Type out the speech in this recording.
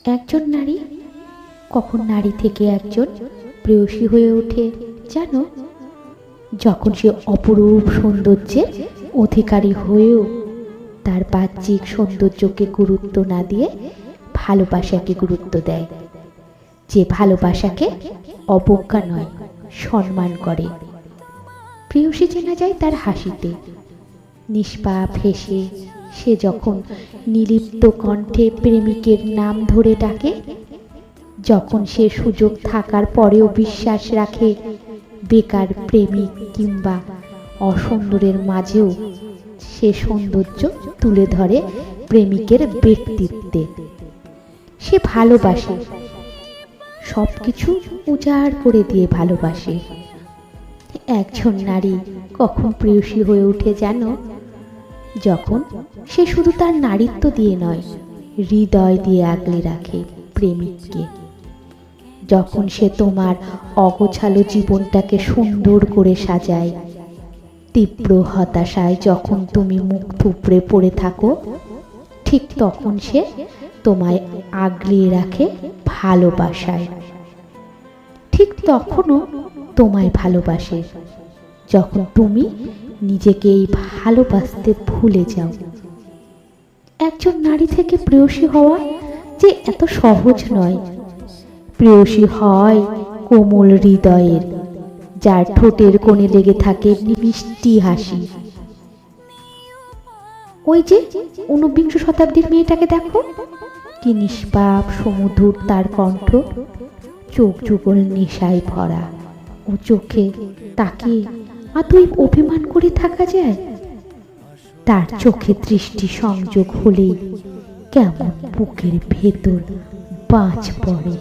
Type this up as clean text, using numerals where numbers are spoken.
একজন নারী কখন নারী থেকে একজন প্রেয়সী হয়ে ওঠে জানো? যখন সে অপরূপ সৌন্দর্যের অধিকারী হয়েও তার বাহ্যিক সৌন্দর্যকে গুরুত্ব না দিয়ে ভালোবাসাকে গুরুত্ব দেয়, যে ভালোবাসাকে অবজ্ঞা নয় সম্মান করে। প্রেয়সী চেনা যায় তার হাসিতে, নিষ্পাপ হেসে সে যখন নিলিপ্ত কণ্ঠে প্রেমিকের নাম ধরে ডাকে, যখন সে সুযোগ থাকার পরেও বিশ্বাস রাখে বেকার প্রেমিক কিংবা অসুন্দরের মাঝেও সে সৌন্দর্য তুলে ধরে প্রেমিকের ব্যক্তিত্বে। সে ভালোবাসে, সবকিছু উজাড় করে দিয়ে ভালোবাসে। একজন নারী কখন প্রেয়সী হয়ে ওঠে জানো? যখন সে শুধু তার নারীত্ব দিয়ে নয়, হৃদয় দিয়ে আগলে রাখে প্রেমিককে। যখন সে তোমার অগোছালো জীবনটাকে সুন্দর করে সাজায়, তীব্র হতাশায় যখন তুমি মুখ থুবড়ে পড়ে থাকো, ঠিক তখন সে তোমায় আগলিয়ে রাখে ভালোবাসায়। ঠিক তখনও তোমায় ভালোবাসে যখন তুমি নিজেকে এই ভালোবাসতে ভুলে যাও। একজন নারী থেকে প্রেয়সী হওয়া যে এত সহজ নয়। প্রেয়সী হয় কোমল হৃদয়ের, যার ঠোঁটের কোণে লেগে থাকে মিষ্টি হাসি। ওই যে ঊনবিংশ শতাব্দীর মেয়েটাকে দেখো, কি নিষ্পাপ সুমধুর তার কণ্ঠ, চোখ যুগল নেশায় ভরা। ও চোখে তাকে আদৌ অভিমান করে থাকা যায়? তার চোখে দৃষ্টি সংযোগ হলেই কেমন বুকের ভেতর বাজ পড়ে।